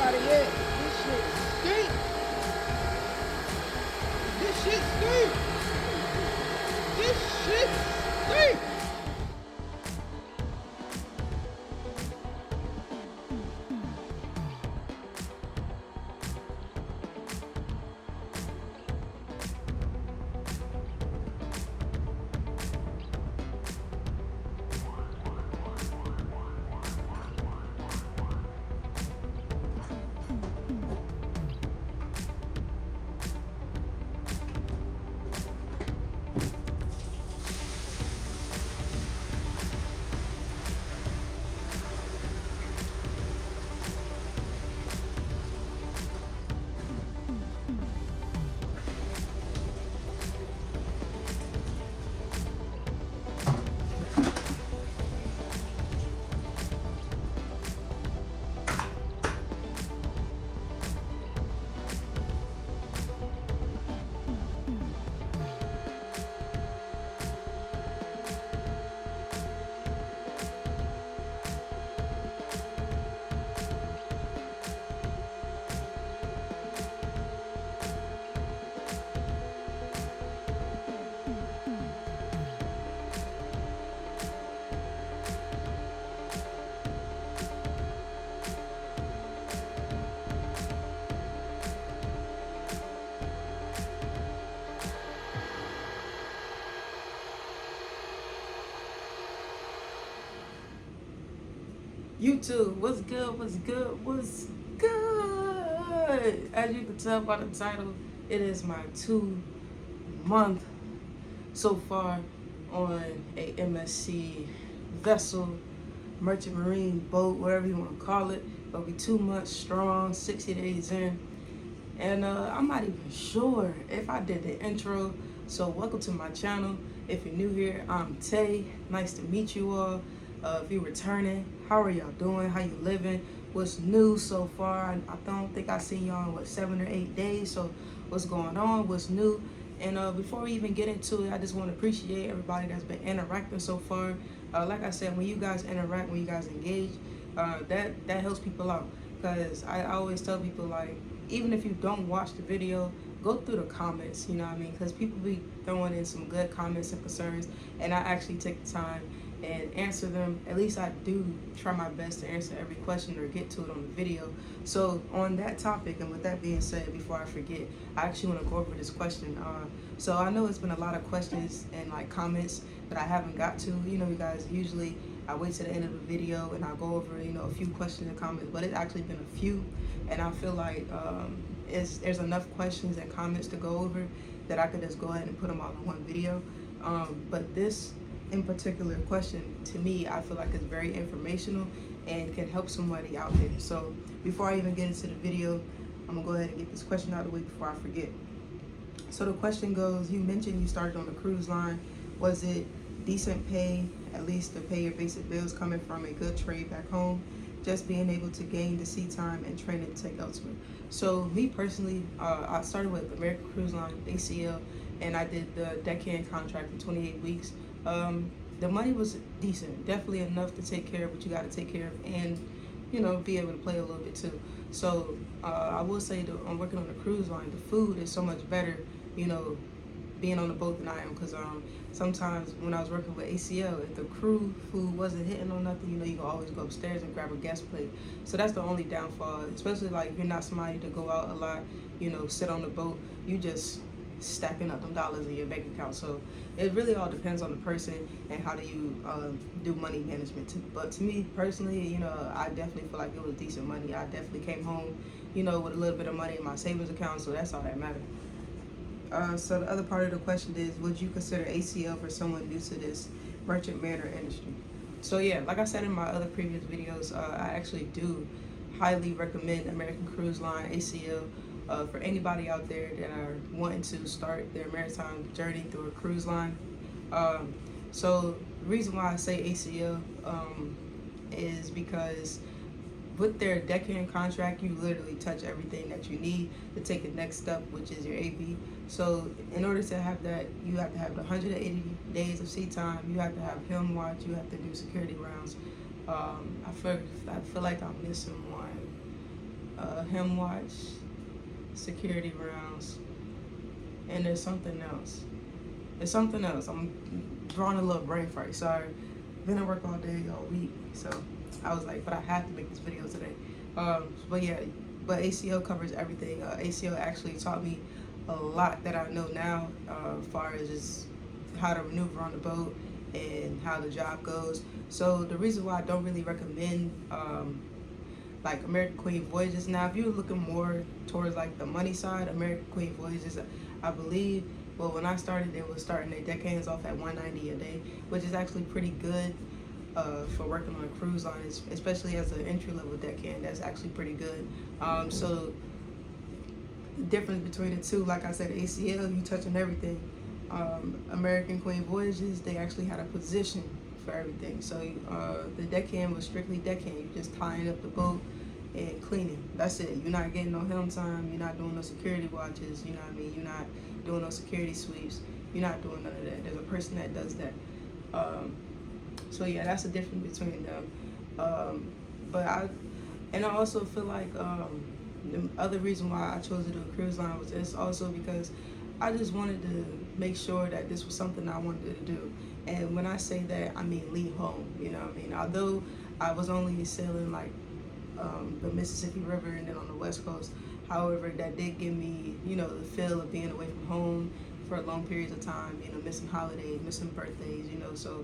nobody yet. This shit stink. This shit stink. This shit stink. YouTube, what's good, what's good, what's good? As you can tell by the title, it is my 2-month so far on a MSC vessel, merchant marine boat, whatever you want to call it. It'll be 2 months strong, 60 days in. And I'm not even sure if I did the intro. So welcome to my channel. If you're new here, I'm Tay. Nice to meet you all. If you're returning, how are y'all doing? How you living? What's new so far? I don't think I seen y'all in 7 or 8 days. So what's going on? What's new? And before we even get into it, I just want to appreciate everybody that's been interacting so far. Like I said, when you guys interact, when you guys engage, that helps people out. Because I always tell people, like, even if you don't watch the video, go through the comments, you know what I mean? Because people be throwing in some good comments and concerns, and I actually take the time and answer them. At least I do try my best to answer every question or get to it on the video. So on that topic, and with that being said, before I forget, I actually want to go over this question. So I know it's been a lot of questions and like comments that I haven't got to. You know, you guys, usually I wait to the end of the video and I'll go over, you know, a few questions and comments, but it's actually been a few, and I feel like there's enough questions and comments to go over that I could just go ahead and put them all in one video. But this in particular question, to me, I feel like it's very informational and can help somebody out there. So before I even get into the video, I'm gonna go ahead and get this question out of the way before I forget. So the question goes, you mentioned you started on a cruise line. Was it decent pay, at least to pay your basic bills coming from a good trade back home, just being able to gain the sea time and training to take elsewhere? So me personally, I started with American Cruise Line, ACL, and I did the deckhand contract for 28 weeks. The money was decent, definitely enough to take care of what you got to take care of, and you know, be able to play a little bit too. So I will say that I'm working on a cruise line. The food is so much better, you know, being on the boat than I am, because sometimes when I was working with ACL, if the crew food wasn't hitting on nothing, you know, you can always go upstairs and grab a guest plate. So that's the only downfall, especially like if you're not somebody to go out a lot, you know, sit on the boat, you just stacking up them dollars in your bank account. So it really all depends on the person and how do you do money management. But to me personally, you know, I definitely feel like it was decent money. I definitely came home, you know, with a little bit of money in my savings account, so that's all that mattered. So the other part of the question is, would you consider ACL for someone new to this merchant mariner industry? So yeah, like I said in my other previous videos, I actually do highly recommend American Cruise Line, ACL, for anybody out there that are wanting to start their maritime journey through a cruise line. So the reason why I say ACL is because with their deckhand contract, you literally touch everything that you need to take the next step, which is your AB. So in order to have that, you have to have 180 days of sea time. You have to have helm watch. You have to do security rounds. I feel like I'm missing one. hem watch, security rounds, and there's something else. It's something else. I'm drawing a little brain fart. Sorry. Been at work all day, all week. So I was like, but I have to make this video today. But yeah, but ACO covers everything. ACO actually taught me a lot that I know now, as far as just how to maneuver on the boat and how the job goes. So the reason why I don't really recommend like American Queen Voyages now, if you're looking more towards like the money side, American Queen Voyages, I believe, well, when I started, they were starting their deckhands off at $190 a day, which is actually pretty good for working on a cruise line, especially as an entry-level deckhand. That's actually pretty good. So the difference between the two, like I said, ACL, you touching everything. American Queen Voyages, they actually had a position for everything. So the deckhand was strictly deckhand. You just tying up the boat and cleaning. That's it. You're not getting no helm time. You're not doing no security watches. You know what I mean? You're not doing no security sweeps. You're not doing none of that. There's a person that does that. So yeah, that's the difference between them. But I also feel like the other reason why I chose to do a cruise line was it's also because I just wanted to make sure that this was something I wanted to do. And when I say that, I mean leave home. You know what I mean? Although I was only sailing like the Mississippi River and then on the West Coast. However, that did give me, you know, the feel of being away from home for long periods of time, you know, missing holidays, missing birthdays, you know, so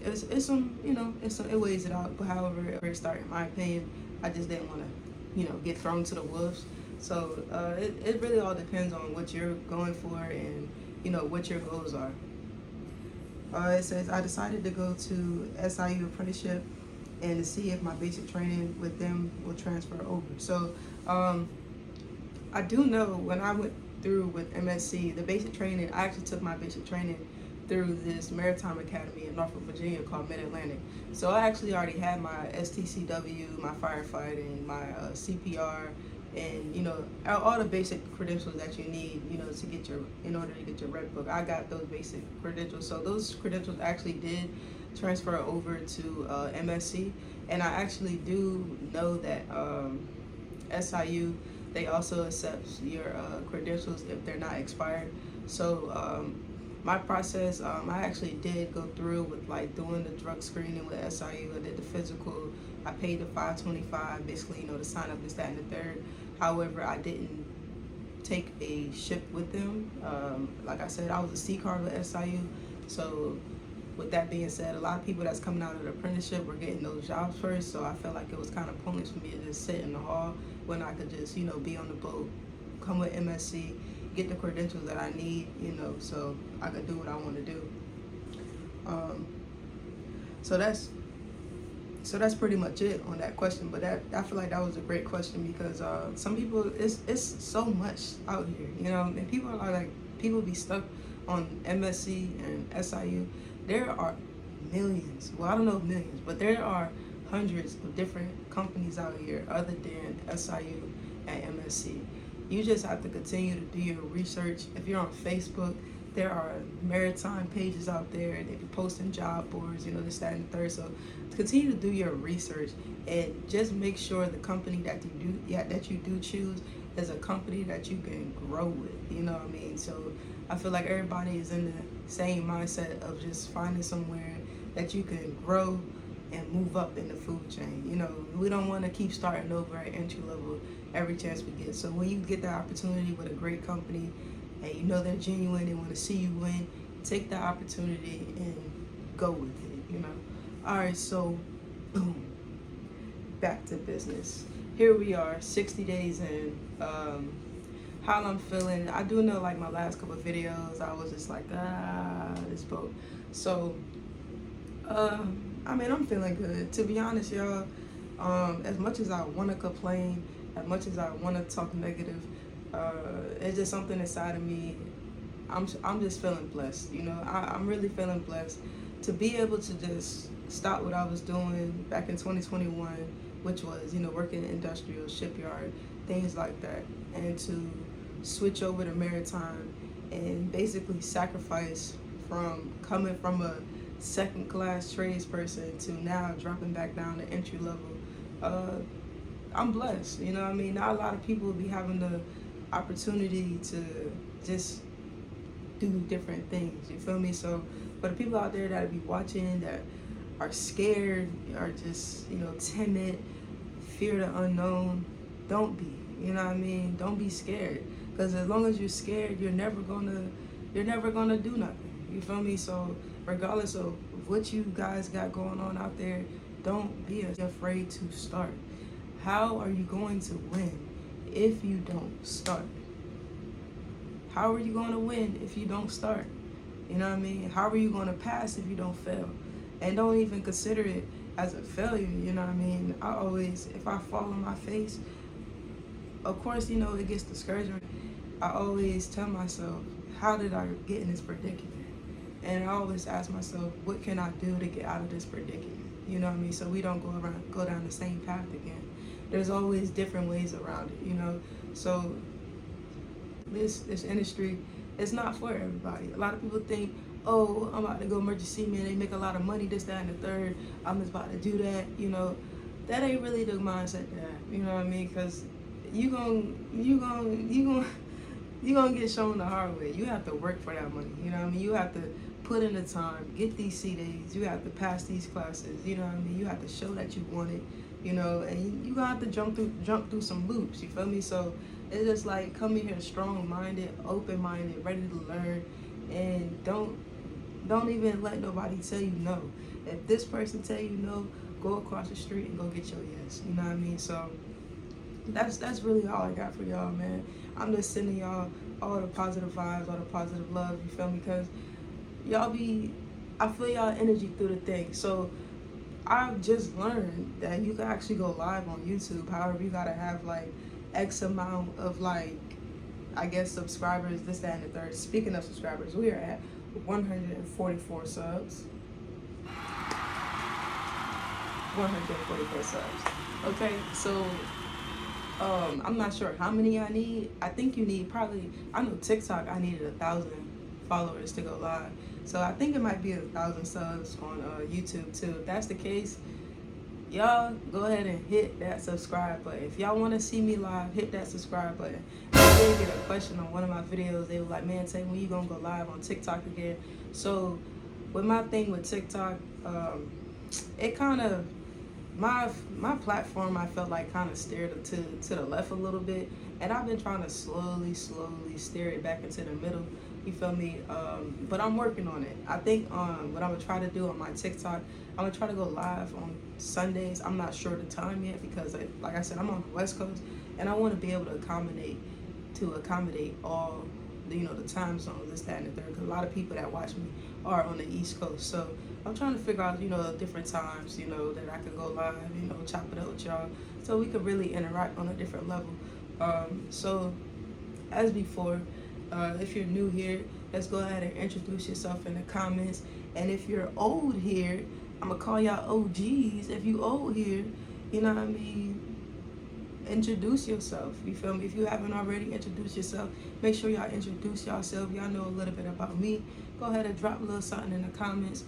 it's some, you know, it weighs it out. But however, it started, in my opinion, I just didn't want to, you know, get thrown to the wolves. So it really all depends on what you're going for and, you know, what your goals are. It says, I decided to go to SIU apprenticeship and to see if my basic training with them will transfer over. So I do know when I went through with MSC, the basic training, I actually took my basic training through this Maritime Academy in Norfolk, Virginia called Mid-Atlantic. So I actually already had my STCW, my firefighting, my CPR, and, you know, all the basic credentials that you need, you know, to get in order to get your red book. I got those basic credentials. So those credentials actually did transfer over to MSC, and I actually do know that SIU, they also accept your credentials if they're not expired. So my process, I actually did go through with like doing the drug screening with SIU. I did the physical. I paid the $525, basically, you know, to sign up, this, that, and the third. However, I didn't take a ship with them. Like I said, I was a sea card with SIU. So with that being said, a lot of people that's coming out of the apprenticeship were getting those jobs first. So I felt like it was kind of pointless for me to just sit in the hall when I could just, you know, be on the boat, come with MSC, get the credentials that I need, you know, so I could do what I want to do. So that's pretty much it on that question. But I feel like that was a great question because some people, it's so much out here, you know, and people be stuck on MSC and SIU. There are millions, well, I don't know if millions, but there are hundreds of different companies out here other than SIU and MSC. You just have to continue to do your research. If you're on Facebook, there are maritime pages out there. They be posting job boards, you know, this, that, and the third. So continue to do your research and just make sure the company that you do choose is a company that you can grow with. You know what I mean? So I feel like everybody is in the same mindset of just finding somewhere that you can grow and move up in the food chain. You know, we don't want to keep starting over at entry level every chance we get. So when you get the opportunity with a great company and you know they're genuine, they want to see you win, take that opportunity and go with it, you know. All right, so boom, back to business. Here we are, 60 days in. How I'm feeling, I do know, like my last couple of videos, I was just like, this boat. So, I mean, I'm feeling good. To be honest, y'all, as much as I want to complain, as much as I want to talk negative, it's just something inside of me. I'm just feeling blessed, you know. I'm really feeling blessed to be able to just stop what I was doing back in 2021, which was, you know, working in industrial, shipyard, things like that, and to switch over to Maritime and basically sacrifice from coming from a second class tradesperson to now dropping back down to entry level. I'm blessed. You know what I mean? Not a lot of people be having the opportunity to just do different things. You feel me? So for the people out there that be watching that are scared, are just, you know, timid, fear the unknown, don't be. You know what I mean? Don't be scared. Because as long as you're scared, you're never gonna do nothing. You feel me? So regardless of what you guys got going on out there, don't be afraid to start. How are you going to win if you don't start? How are you going to win if you don't start? You know what I mean? How are you going to pass if you don't fail? And don't even consider it as a failure, you know what I mean? I always, if I fall on my face, of course, you know, it gets discouraging. I always tell myself, how did I get in this predicament? And I always ask myself, what can I do to get out of this predicament? You know what I mean? So we don't go down the same path again. There's always different ways around it, you know? So this industry, it's not for everybody. A lot of people think, oh, I'm about to go emergency man, they make a lot of money, this, that, and the third, I'm just about to do that, you know. That ain't really the mindset to have, you know what I mean? Because you gonna get shown the hard way. You have to work for that money, you know what I mean? You have to put in the time, get these C-days, you have to pass these classes, you know what I mean? You have to show that you want it, you know, and you gonna have to jump through some loops, you feel me? So it's just like, come in here strong-minded, open-minded, ready to learn, and don't even let nobody tell you no. If this person tell you no, go across the street and go get your yes, you know what I mean? So that's really all I got for y'all, man. I'm just sending y'all all the positive vibes, all the positive love, you feel me? Because I feel y'all energy through the thing. So I've just learned that you can actually go live on YouTube. However, you gotta have like X amount of, like, I guess, subscribers, this, that, and the third. Speaking of subscribers, we are at 144 subs. 144 subs. Okay, so I'm not sure how many I need. I think you need probably, I know TikTok, I needed 1,000 followers to go live. So I think it might be 1,000 subs on YouTube too. If that's the case, y'all go ahead and hit that subscribe button. If y'all want to see me live, hit that subscribe button. I did get a question on one of my videos. They were like, man, Tay, when you gonna go live on TikTok again? So with my thing with TikTok, it kind of, my platform, I felt like kind of steered to the left a little bit, and I've been trying to slowly steer it back into the middle, you feel me? But I'm working on it. I think what I'm gonna try to do on my TikTok, I'm gonna try to go live on Sundays. I'm not sure the time yet because, like I said, I'm on the West Coast, and I want to be able to accommodate all the, you know, the time zones, this, that, and the third. Because a lot of people that watch me are on the East Coast, so I'm trying to figure out, you know, different times, you know, that I could go live, you know, chop it up with y'all, so we could really interact on a different level. So as before, if you're new here, let's go ahead and introduce yourself in the comments. And if you're old here, I'm gonna call y'all OGs. If you old here, you know what I mean, introduce yourself, you feel me? If you haven't already introduced yourself, make sure y'all introduce yourself. Y'all know a little bit about me. Go ahead and drop a little something in the comments,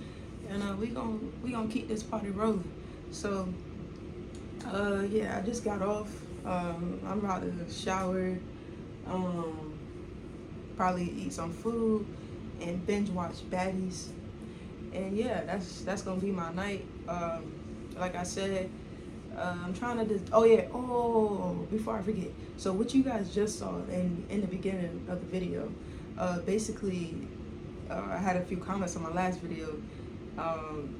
and we gonna keep this party rolling. So yeah, I just got off. I'm about to shower, probably eat some food and binge watch baddies, and yeah, that's gonna be my night. Like I said, I'm trying to before I forget, so what you guys just saw in the beginning of the video, basically, I had a few comments on my last video, and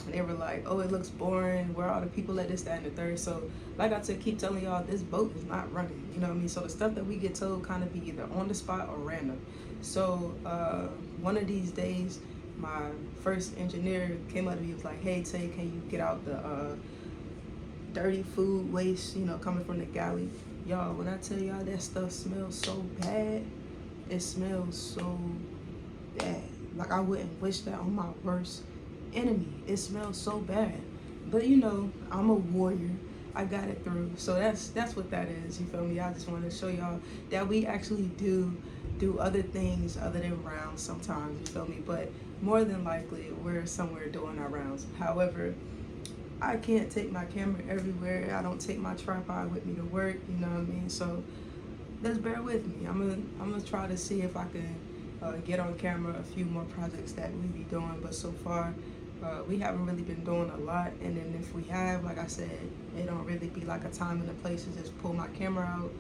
they were like, oh, it looks boring, where are the people at, this, that, and the third. So like I said, keep telling y'all, this boat is not running, you know what I mean? So the stuff that we get told kind of be either on the spot or random. So one of these days, my first engineer came up to me, was like, hey Tay, can you get out the dirty food waste, you know, coming from the galley? Y'all, when I tell y'all that stuff smells so bad, it smells so bad. Like, I wouldn't wish that on my worst enemy. It smells so bad. But you know, I'm a warrior. I got it through. So that's what that is, you feel me? I just want to show y'all that we actually do other things other than rounds sometimes, you feel me? But more than likely, we're somewhere doing our rounds. However, I can't take my camera everywhere. I don't take my tripod with me to work, you know what I mean? So just bear with me. I'm gonna try to see if I can get on camera a few more projects that we be doing, but so far we haven't really been doing a lot. And then if we have, like I said, it don't really be like a time and a place to just pull my camera out.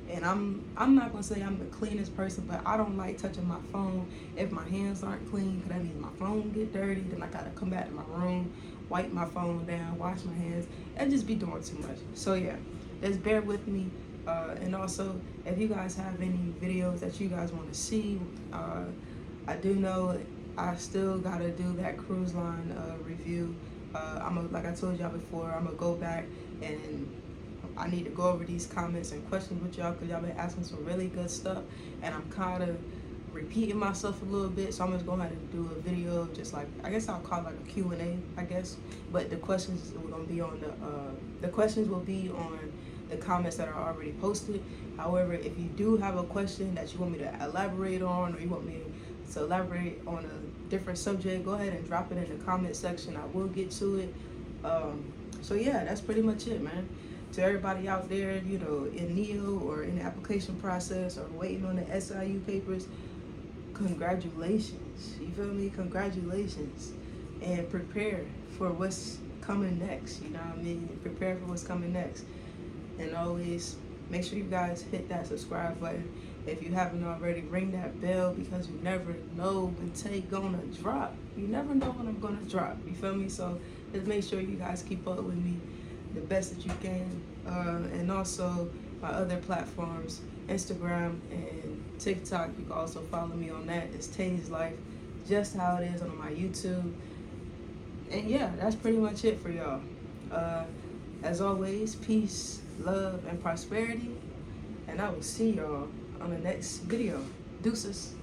And I'm not gonna say I'm the cleanest person, but I don't like touching my phone if my hands aren't clean, because that means my phone get dirty. Then I gotta come back to my room, wipe my phone down, wash my hands, and just be doing too much. So yeah, just bear with me. And also, if you guys have any videos that you guys want to see, I do know I still gotta do that cruise line review. Like I told y'all before, I'm gonna go back and I need to go over these comments and questions with y'all, because y'all been asking some really good stuff, and I'm kind of repeating myself a little bit. So I'm just going to do a video of just like, I guess I'll call it like a Q&A, I guess. But the questions will be on the questions will be on the comments that are already posted. However, if you do have a question that you want me to elaborate on, or you want me to elaborate on a different subject, go ahead and drop it in the comment section. I will get to it. So yeah, that's pretty much it, man. To everybody out there, you know, in NEO or in the application process or waiting on the SIU papers, congratulations. You feel me? Congratulations. And prepare for what's coming next. You know what I mean? Prepare for what's coming next. And always make sure you guys hit that subscribe button. If you haven't already, ring that bell, because you never know when Tay gonna drop. You never know when I'm gonna drop. You feel me? So just make sure you guys keep up with me the best that you can. And also my other platforms, Instagram and TikTok, you can also follow me on that. It's TayysLyfe, just how it is on my YouTube. And yeah, that's pretty much it for y'all. As always, peace, love, and prosperity. And I will see y'all on the next video. Deuces.